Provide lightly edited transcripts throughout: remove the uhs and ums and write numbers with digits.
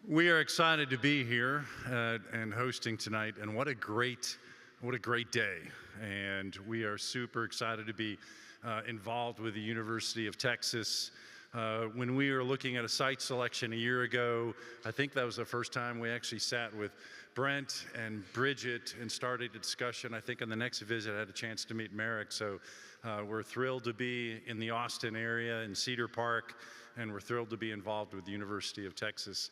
We are excited to be here and hosting tonight, and what a great day. And we are super excited to be involved with the University of Texas. When we were looking at a site selection a year ago, I think that was the first time we actually sat with Brent and Bridget and started a discussion. I think on the next visit I had a chance to meet Merrick, so we're thrilled to be in the Austin area in Cedar Park, and we're thrilled to be involved with the University of Texas.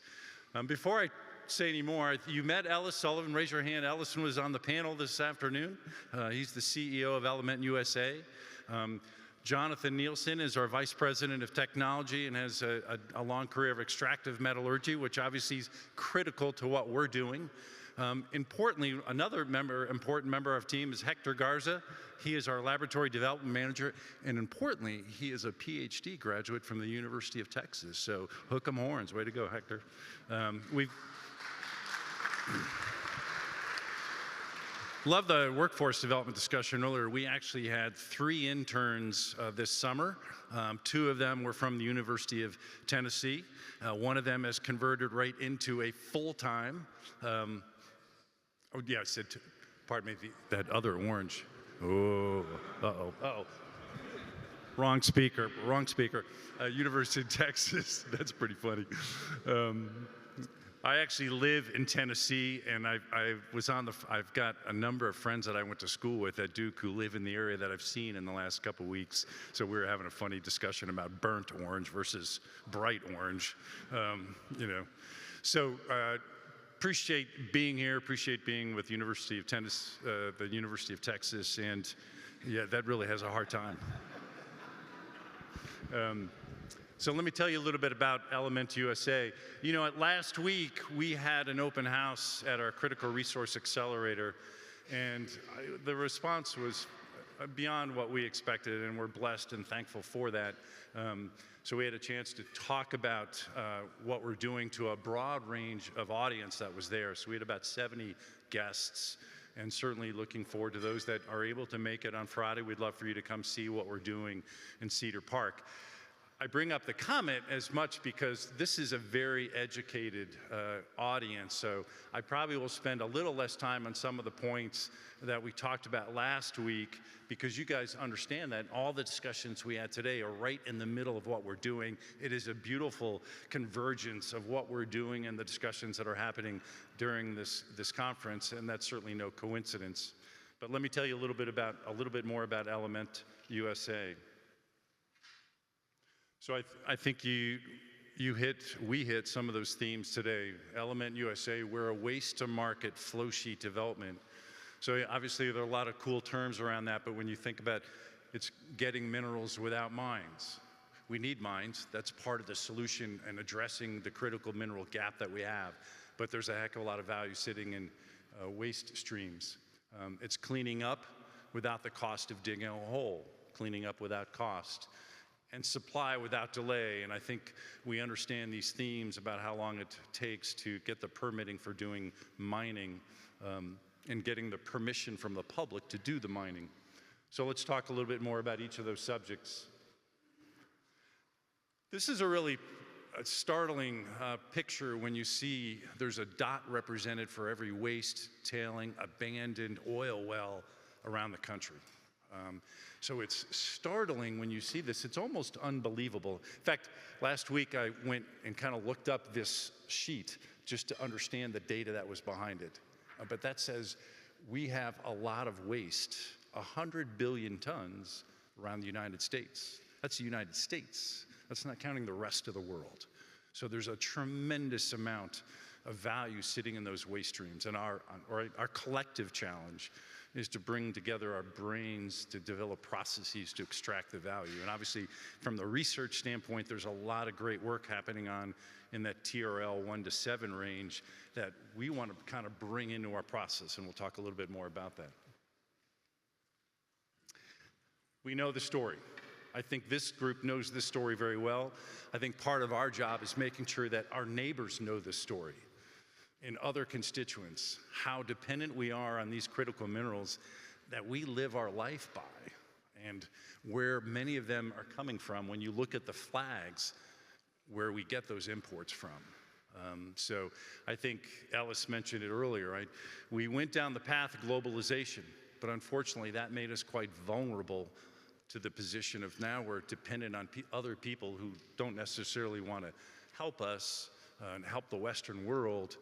Before I say any more, you met Ellis Sullivan. Raise your hand. Ellison was on the panel this afternoon. He's the CEO of ElementUSA. Jonathan Nielsen is our Vice President of Technology and has a long career of extractive metallurgy, which obviously is critical to what we're doing. Importantly, another important member of our team is Hector Garza. He is our Laboratory Development Manager, and importantly, he is a PhD graduate from the University of Texas. So hook 'em horns. Way to go, Hector. Love the workforce development discussion earlier. We actually had 3 interns this summer. 2 of them were from the University of Tennessee. One of them has converted right into a full-time, oh yeah, I said, pardon me, that other orange. Oh, uh-oh. Wrong speaker. University of Texas, that's pretty funny. I actually live in Tennessee, and I've got a number of friends that I went to school with at Duke who live in the area that I've seen in the last couple weeks. So we were having a funny discussion about burnt orange versus bright orange, So appreciate being here, appreciate being with the University of Texas, and yeah, that really has a hard time. So let me tell you a little bit about ElementUSA. You know, last week we had an open house at our Critical Resource Accelerator, and the response was beyond what we expected, and we're blessed and thankful for that. So we had a chance to talk about what we're doing to a broad range of audience that was there. So we had about 70 guests, and certainly looking forward to those that are able to make it on Friday. We'd love for you to come see what we're doing in Cedar Park. I bring up the comment as much because this is a very educated audience, so I probably will spend a little less time on some of the points that we talked about last week, because you guys understand that all the discussions we had today are right in the middle of what we're doing. It is a beautiful convergence of what we're doing and the discussions that are happening during this conference, and that's certainly no coincidence. But let me tell you a little bit more about ElementUSA. So I think we hit some of those themes today. ElementUSA, we're a waste-to-market flow sheet development. So obviously there are a lot of cool terms around that, but when you think about it's getting minerals without mines. We need mines. That's part of the solution and addressing the critical mineral gap that we have. But there's a heck of a lot of value sitting in waste streams. It's cleaning up without the cost of digging a hole, cleaning up without cost, and supply without delay. And I think we understand these themes about how long it takes to get the permitting for doing mining and getting the permission from the public to do the mining. So let's talk a little bit more about each of those subjects. This is a really startling picture when you see there's a dot represented for every waste, tailing, abandoned oil well around the country. So it's startling when you see this. It's almost unbelievable. In fact, last week I went and kind of looked up this sheet just to understand the data that was behind it. But that says we have a lot of waste, 100 billion tons around the United States. That's the United States. That's not counting the rest of the world. So there's a tremendous amount of value sitting in those waste streams. And our collective challenge is to bring together our brains to develop processes to extract the value. And obviously, from the research standpoint, there's a lot of great work happening in that TRL 1 to 7 range that we want to kind of bring into our process, and we'll talk a little bit more about that. We know the story. I think this group knows this story very well. I think part of our job is making sure that our neighbors know this story, and other constituents, how dependent we are on these critical minerals that we live our life by, and where many of them are coming from when you look at the flags where we get those imports from. So I think Ellis mentioned it earlier, right? We went down the path of globalization, but unfortunately that made us quite vulnerable to the position of now we're dependent on other people who don't necessarily want to help us and help the Western world.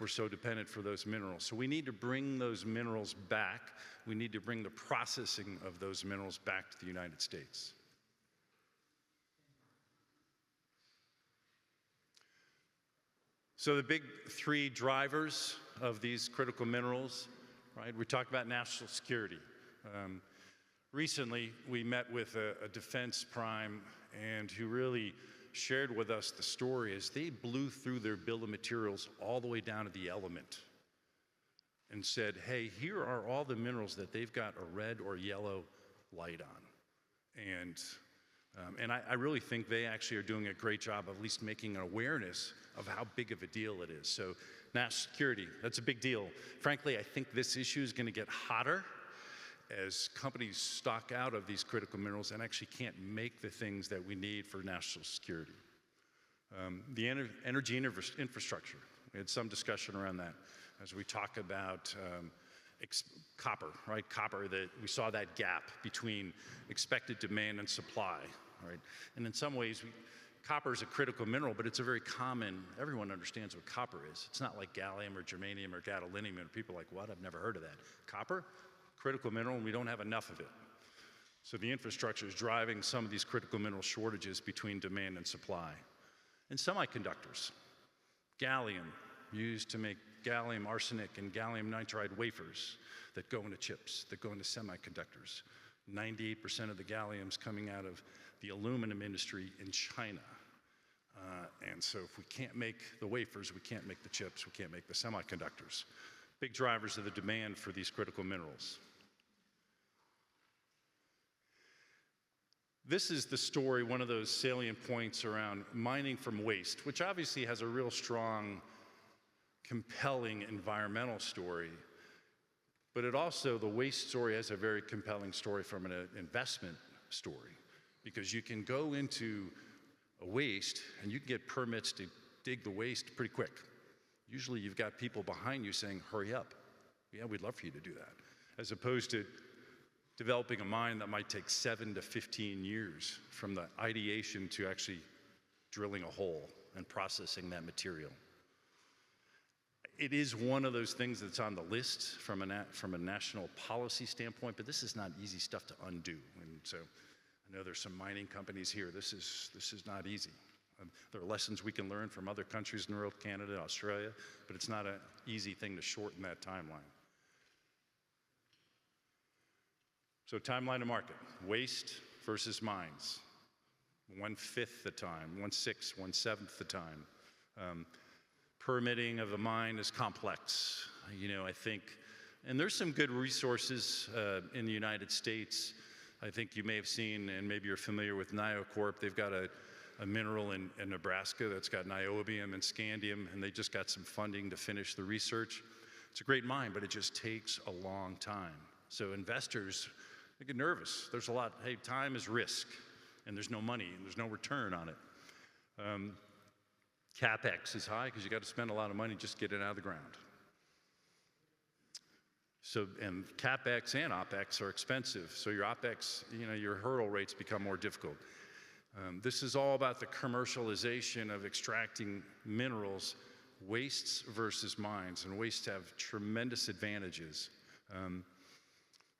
We're so dependent for those minerals. So we need to bring those minerals back. We need to bring the processing of those minerals back to the United States. So the big three drivers of these critical minerals, right? We talked about national security. Recently, we met with a defense prime and who really shared with us the story as they blew through their bill of materials all the way down to the element and said, hey, here are all the minerals that they've got a red or yellow light on. And I really think they actually are doing a great job of at least making an awareness of how big of a deal it is. So national security, that's a big deal. Frankly, I think this issue is going to get hotter as companies stock out of these critical minerals and actually can't make the things that we need for national security. The energy infrastructure, we had some discussion around that as we talk about copper, right? Copper, that we saw that gap between expected demand and supply, right? And in some ways, copper is a critical mineral, but it's a very common, everyone understands what copper is. It's not like gallium or germanium or gadolinium, and people are like, what? I've never heard of that. Copper? Critical mineral, and we don't have enough of it. So the infrastructure is driving some of these critical mineral shortages between demand and supply. And semiconductors, gallium, used to make gallium arsenic and gallium nitride wafers that go into chips, that go into semiconductors. 98% of the gallium's coming out of the aluminum industry in China. And so if we can't make the wafers, we can't make the chips, we can't make the semiconductors. Big drivers of the demand for these critical minerals. This is the story, one of those salient points around mining from waste, which obviously has a real strong, compelling environmental story, but it also, the waste story has a very compelling story from an investment story, because you can go into a waste and you can get permits to dig the waste pretty quick. Usually you've got people behind you saying, hurry up. Yeah, we'd love for you to do that. As opposed to developing a mine that might take 7 to 15 years from the ideation to actually drilling a hole and processing that material. It is one of those things that's on the list from a national policy standpoint, but this is not easy stuff to undo. And so I know there's some mining companies here. This is not easy. There are lessons we can learn from other countries in the world, Canada, Australia, but it's not an easy thing to shorten that timeline. So timeline to market, waste versus mines. 1/5 the time, 1/6, 1/7 the time. Permitting of a mine is complex. You know, I think, and there's some good resources in the United States. I think you may have seen, and maybe you're familiar with NioCorp. They've got a mineral in Nebraska that's got niobium and scandium, and they just got some funding to finish the research. It's a great mine, but it just takes a long time. So investors, they get nervous. There's a lot, hey, time is risk, and there's no money, and there's no return on it. CapEx is high because you got to spend a lot of money just to get it out of the ground. So, and CapEx and OpEx are expensive. So your OpEx, you know, your hurdle rates become more difficult. This is all about the commercialization of extracting minerals, wastes versus mines, and wastes have tremendous advantages.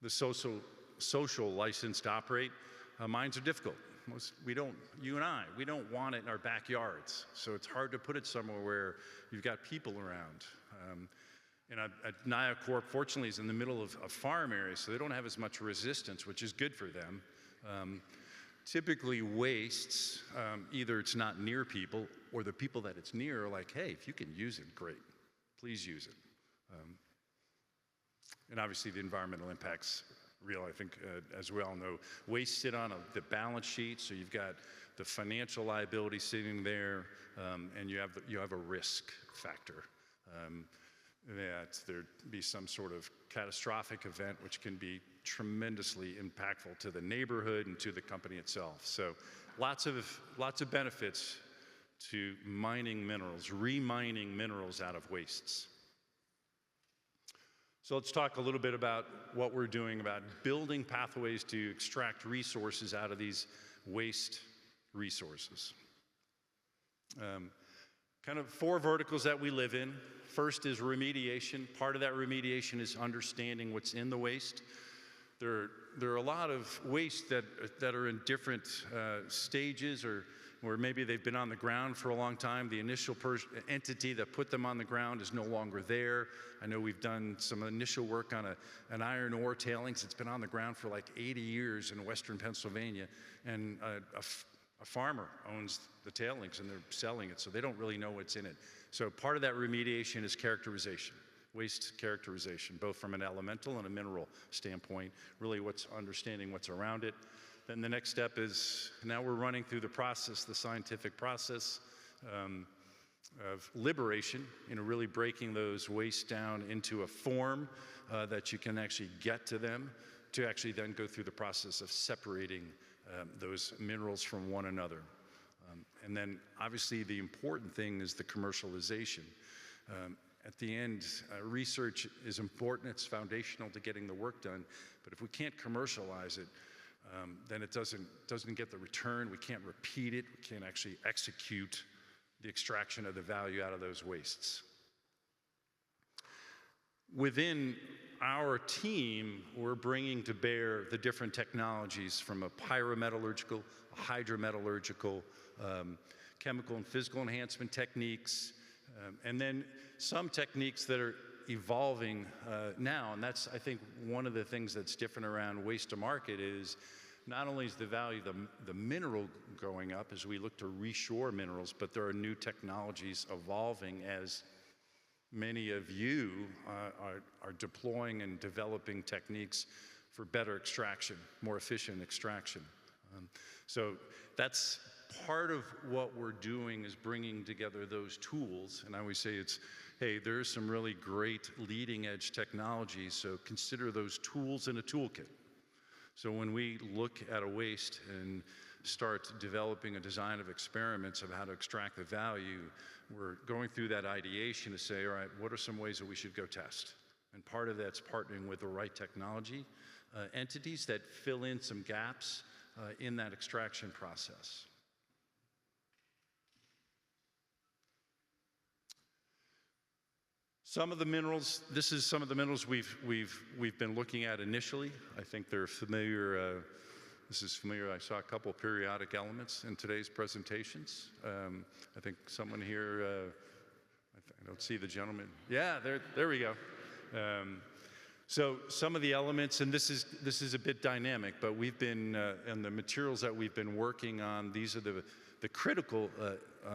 The social license to operate, mines are difficult. You and I, we don't want it in our backyards, so it's hard to put it somewhere where you've got people around. And NioCorp, fortunately, is in the middle of a farm area, so they don't have as much resistance, which is good for them. Typically, wastes, either it's not near people, or the people that it's near are like, hey, if you can use it, great. Please use it. And obviously, the environmental impacts real, I think, as we all know. Waste sit on the balance sheet, so you've got the financial liability sitting there, and you have a risk factor. That there'd be some sort of catastrophic event which can be tremendously impactful to the neighborhood and to the company itself. So lots of benefits to mining minerals, remining minerals out of wastes. So let's talk a little bit about what we're doing about building pathways to extract resources out of these waste resources. Kind of 4 verticals that we live in. First is remediation. Part of that remediation is understanding what's in the waste. There are a lot of waste that are in different stages, or maybe they've been on the ground for a long time. The initial entity that put them on the ground is no longer there. I know we've done some initial work on an iron ore tailings. It's been on the ground for like 80 years in western Pennsylvania, and a farmer owns the tailings and they're selling it, so they don't really know what's in it. So part of that remediation is characterization, waste characterization, both from an elemental and a mineral standpoint, really understanding what's around it. Then the next step is, now we're running through the process, the scientific process of liberation, really breaking those wastes down into a form that you can actually get to them, to actually then go through the process of separating those minerals from one another. And then obviously the important thing is the commercialization. At the end, research is important, it's foundational to getting the work done, but if we can't commercialize it, then it doesn't get the return, we can't repeat it, we can't actually execute the extraction of the value out of those wastes. Within our team, we're bringing to bear the different technologies from a pyrometallurgical, a hydrometallurgical, chemical and physical enhancement techniques, and then some techniques that are evolving now. And that's, I think, one of the things that's different around waste to market is not only is the value of the mineral going up as we look to reshore minerals, but there are new technologies evolving as many of you are deploying and developing techniques for better extraction, more efficient extraction. So that's part of what we're doing, is bringing together those tools. And I always say it's, hey, there's some really great leading edge technologies, so consider those tools in a toolkit. So when we look at a waste and start developing a design of experiments of how to extract the value, we're going through that ideation to say, all right, what are some ways that we should go test? And part of that's partnering with the right technology entities that fill in some gaps in that extraction process. Some of the minerals, this is some of the minerals we've been looking at initially. I think they're familiar. This is familiar. I saw a couple periodic elements in today's presentations. I think someone here, I don't see the gentleman. Yeah, there we go. So some of the elements, and this is a bit dynamic, but we've been, and the materials that we've been working on, these are the critical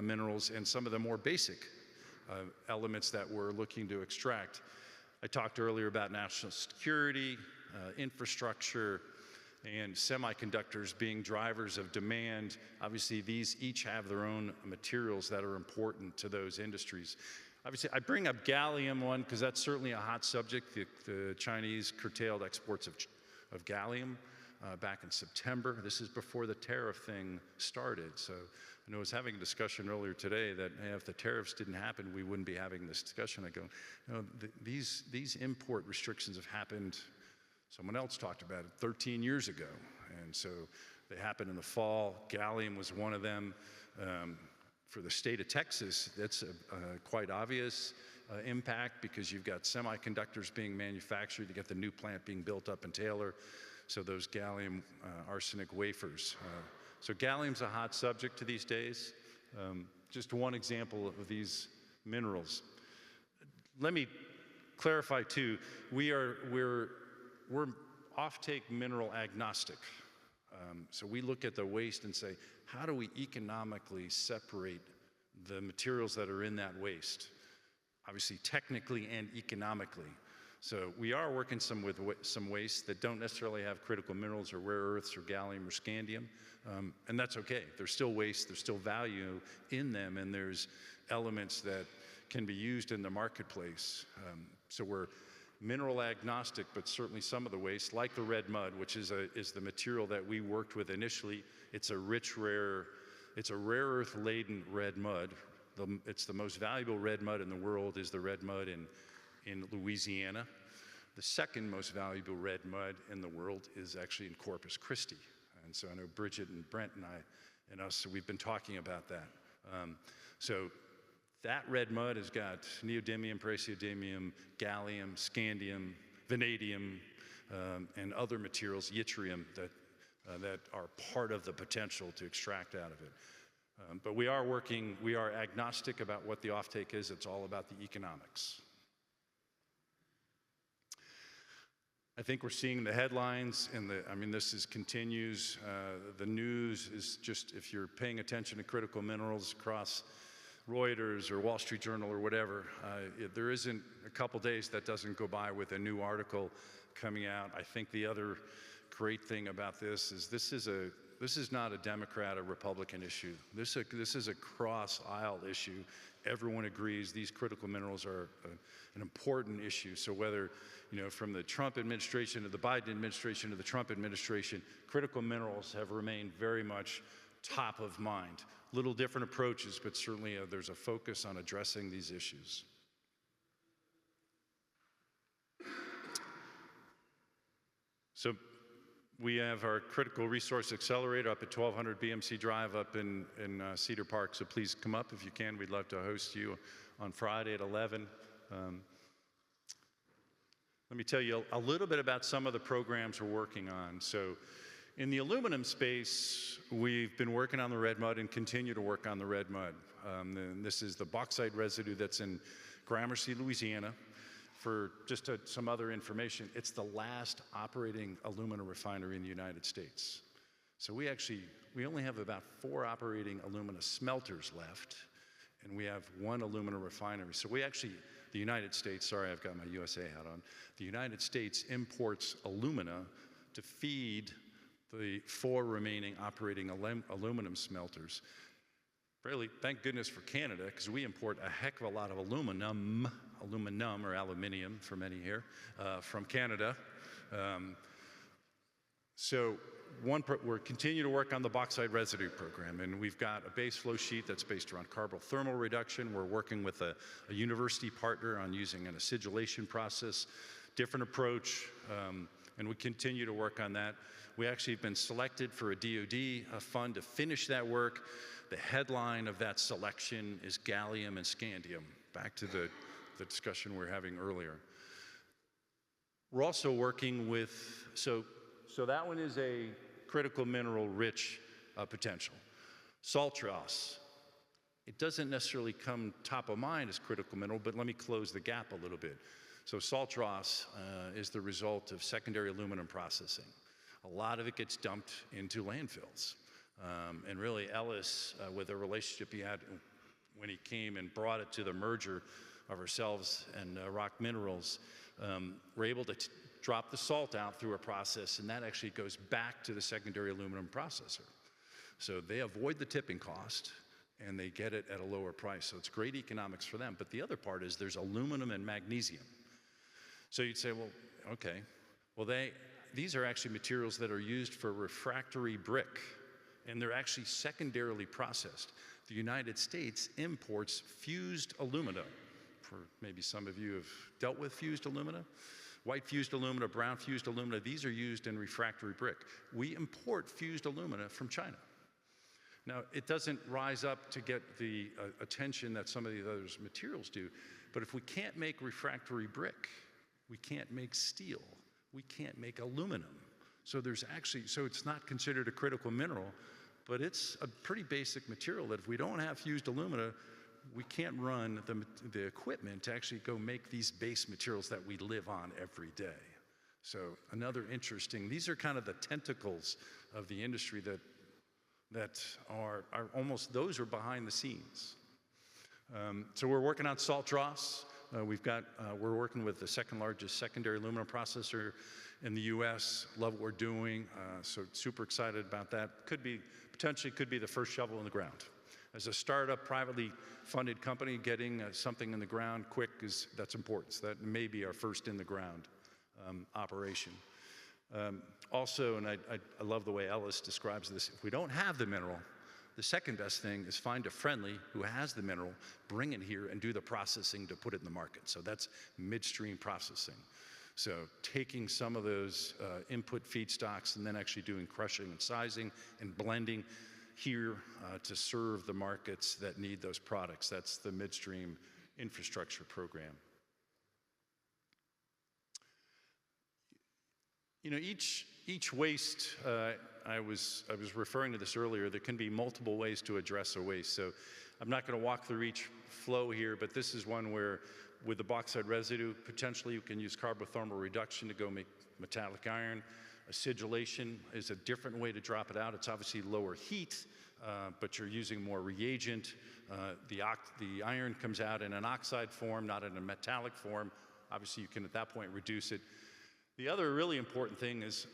minerals and some of the more basic elements that we're looking to extract. I talked earlier about national security, infrastructure, and semiconductors being drivers of demand. Obviously, these each have their own materials that are important to those industries. Obviously, I bring up gallium one because that's certainly a hot subject. The Chinese curtailed exports of gallium back in September. This is before the tariff thing started. So I know I was having a discussion earlier today that, hey, if the tariffs didn't happen, we wouldn't be having this discussion. I go, these import restrictions have happened, someone else talked about it, 13 years ago. And so they happened in the fall. Gallium was one of them. For the state of Texas, that's a quite obvious impact because you've got semiconductors being manufactured. You got the new plant being built up in Taylor. So those gallium arsenic wafers. So gallium's a hot subject to these days. Just one example of these minerals. Let me clarify too, we're offtake mineral agnostic. So we look at the waste and say, how do we economically separate the materials that are in that waste? Obviously, technically and economically. So we are working with some wastes that don't necessarily have critical minerals or rare earths or gallium or scandium, and that's okay. There's still waste, there's still value in them, and there's elements that can be used in the marketplace. So we're mineral agnostic, but certainly some of the waste, like the red mud, which is the material that we worked with initially. It's a rich, rare It's a rare earth laden red mud. It's the most valuable red mud in the world is the red mud in Louisiana. The second most valuable red mud in the world is actually in Corpus Christi. And so I know Bridget and Brent and I and us, so we've been talking about that. So that red mud has got neodymium, praseodymium, gallium, scandium, vanadium, and other materials, yttrium, that are part of the potential to extract out of it. But we are agnostic about what the offtake is. It's all about the economics. I think we're seeing the headlines, and this continues. The news is just, if you're paying attention to critical minerals across Reuters or Wall Street Journal or whatever, there isn't a couple days that doesn't go by with a new article coming out. I think the other great thing about this is not a Democrat or Republican issue. This is a cross-aisle issue. Everyone agrees these critical minerals are an important issue. So whether, from the Trump administration to the Biden administration to the Trump administration, critical minerals have remained very much top of mind. Little different approaches, but certainly there's a focus on addressing these issues. So we have our Critical Resource Accelerator up at 1200 BMC Drive up in Cedar Park, so please come up if you can. We'd love to host you on Friday at 11. Let me tell you a little bit about some of the programs we're working on. So in the aluminum space, we've been working on the red mud and continue to work on the red mud. This is the bauxite residue that's in Gramercy, Louisiana. For just some other information, it's the last operating alumina refinery in the United States. So we only have about 4 operating alumina smelters left, and we have 1 alumina refinery. So the United States, sorry, I've got my USA hat on. The United States imports alumina to feed the 4 remaining operating aluminum smelters. Really, thank goodness for Canada, because we import a heck of a lot of aluminum or aluminium for many here, from Canada. So we're continuing to work on the bauxite residue program, and we've got a base flow sheet that's based around carbon thermal reduction. We're working with a university partner on using an acidulation process, different approach, and we continue to work on that. We actually have been selected for a DoD fund to finish that work. The headline of that selection is gallium and scandium, back to the discussion we were having earlier. We're also working with, so that one is a critical mineral rich potential. Saltros, it doesn't necessarily come top of mind as critical mineral, but let me close the gap a little bit. So saltros is the result of secondary aluminum processing. A lot of it gets dumped into landfills. And really, Ellis, with the relationship he had when he came and brought it to the merger of ourselves and Rock Minerals, we're able to drop the salt out through a process, and that actually goes back to the secondary aluminum processor. So they avoid the tipping cost, and they get it at a lower price. So it's great economics for them. But the other part is there's aluminum and magnesium. So you'd say, well, okay. Well, these are actually materials that are used for refractory brick, and they're actually secondarily processed. The United States imports fused alumina. For maybe some of you have dealt with fused alumina. White fused alumina, brown fused alumina, these are used in refractory brick. We import fused alumina from China. Now, it doesn't rise up to get the attention that some of these other materials do, but if we can't make refractory brick, we can't make steel, we can't make aluminum. So it's not considered a critical mineral, but it's a pretty basic material that if we don't have fused alumina, we can't run the equipment to actually go make these base materials that we live on every day. So another interesting, these are kind of the tentacles of the industry that are almost, those are behind the scenes. So we're working on salt dross. We're working with the second largest secondary aluminum processor in the US. Love what we're doing, so super excited about that. Potentially could be the first shovel in the ground. As a startup, privately funded company, getting something in the ground quick that's important. So that may be our first in the ground operation. Also, and I love the way Ellis describes this, if we don't have the mineral, The second best thing is find a friendly who has the mineral, bring it here and do the processing to put it in the market. So that's midstream processing. So taking some of those input feedstocks and then actually doing crushing and sizing and blending here to serve the markets that need those products. That's the midstream infrastructure program. You know, each waste, I was referring to this earlier, there can be multiple ways to address a waste. So I'm not going to walk through each flow here, but this is one where with the bauxite residue, potentially you can use carbothermal reduction to go make metallic iron. Acidulation is a different way to drop it out. It's obviously lower heat, but you're using more reagent. The iron comes out in an oxide form, not in a metallic form. Obviously you can at that point reduce it. The other really important thing is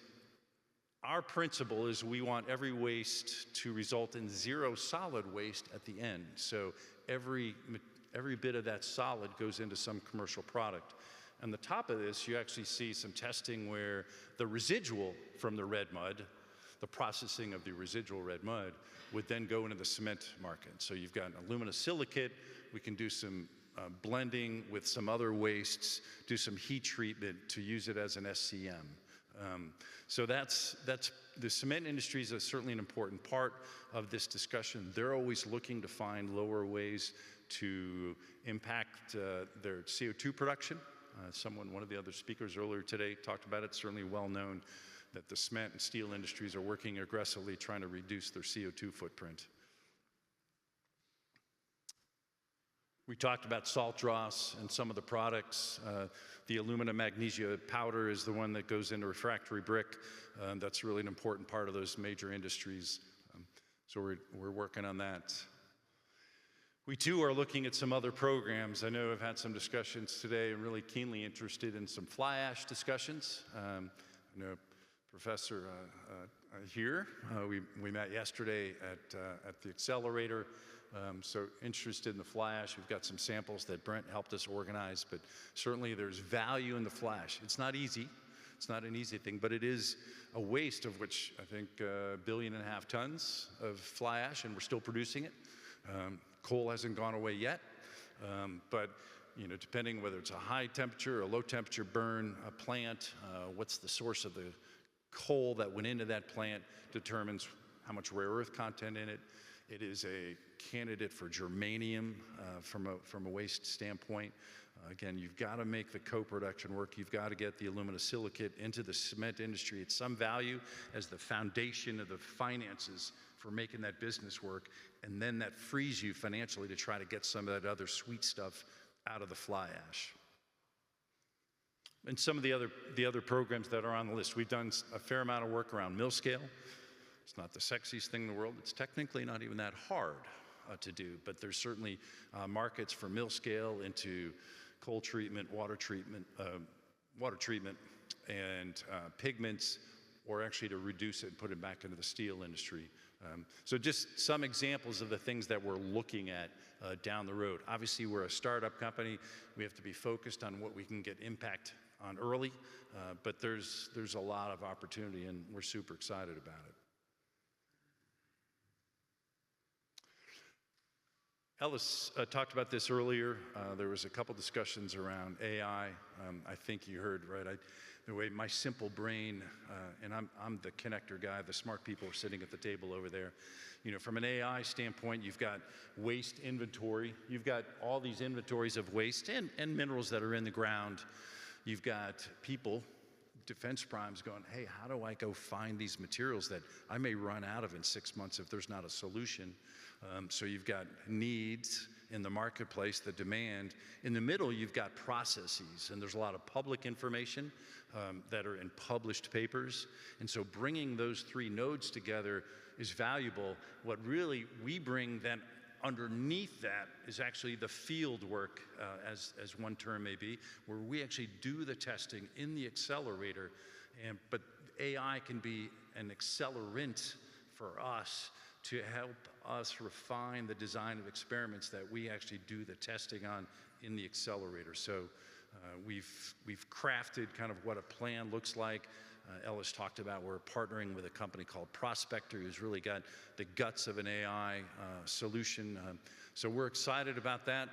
our principle is we want every waste to result in zero solid waste at the end. So every bit of that solid goes into some commercial product. On the top of this, you actually see some testing where the residual from the red mud, the processing of the residual red mud, would then go into the cement market. So you've got an aluminosilicate. We can do some blending with some other wastes, do some heat treatment to use it as an SCM. So that's the cement industry is certainly an important part of this discussion. They're always looking to find lower ways to impact their CO2 production. One of the other speakers earlier today talked about it. Certainly well known that the cement and steel industries are working aggressively trying to reduce their CO2 footprint. We talked about salt dross and some of the products. The aluminum magnesia powder is the one that goes into refractory brick. That's really an important part of those major industries. So we're working on that. We too are looking at some other programs. I know I've had some discussions today. I'm really keenly interested in some fly ash discussions. I know Professor here, we met yesterday at the accelerator. So interested in the fly ash. We've got some samples that Brent helped us organize, but certainly there's value in the fly ash. It's not easy. It's not an easy thing, but it is a waste of which I think 1.5 billion tons of fly ash, and we're still producing it. Coal hasn't gone away yet, but you know, depending whether it's a high temperature or a low temperature burn plant, what's the source of the coal that went into that plant determines how much rare earth content in it. It is a candidate for germanium from a waste standpoint. Again, you've got to make the co-production work. You've got to get the aluminosilicate into the cement industry at some value as the foundation of the finances for making that business work, and then that frees you financially to try to get some of that other sweet stuff out of the fly ash. And some of the other programs that are on the list, we've done a fair amount of work around mill scale. It's not the sexiest thing in the world. It's technically not even that hard to do, but there's certainly markets for mill scale into coal treatment, water treatment, and pigments, or actually to reduce it and put it back into the steel industry. So just some examples of the things that we're looking at down the road. Obviously, we're a startup company. We have to be focused on what we can get impact on early, but there's a lot of opportunity, and we're super excited about it. Ellis talked about this earlier. There was a couple discussions around AI. I think you heard, right? The way my simple brain, and I'm the connector guy, the smart people are sitting at the table over there. You know, from an AI standpoint, you've got waste inventory. You've got all these inventories of waste and minerals that are in the ground. You've got people, defense primes going, hey, how do I go find these materials that I may run out of in 6 months if there's not a solution? So you've got needs in the marketplace, the demand. In the middle, you've got processes, and there's a lot of public information that are in published papers. And so bringing those three nodes together is valuable. What really we bring then underneath that is actually the field work, as one term may be, where we actually do the testing in the accelerator. But AI can be an accelerant for us to help us refine the design of experiments that we actually do the testing on in the accelerator. So we've crafted kind of what a plan looks like. Ellis talked about, we're partnering with a company called Prospector, who's really got the guts of an AI solution. So we're excited about that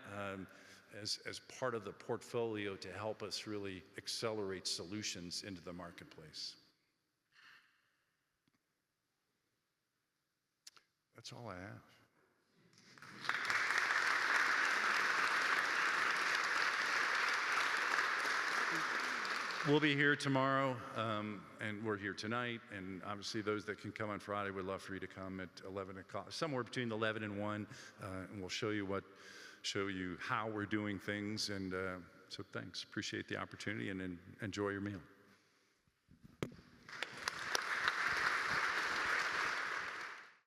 as part of the portfolio to help us really accelerate solutions into the marketplace. That's all I have. We'll be here tomorrow, and we're here tonight, and obviously those that can come on Friday, we'd love for you to come at 11 o'clock, somewhere between 11 and 1, and we'll show you how we're doing things, and so thanks. Appreciate the opportunity, and enjoy your meal.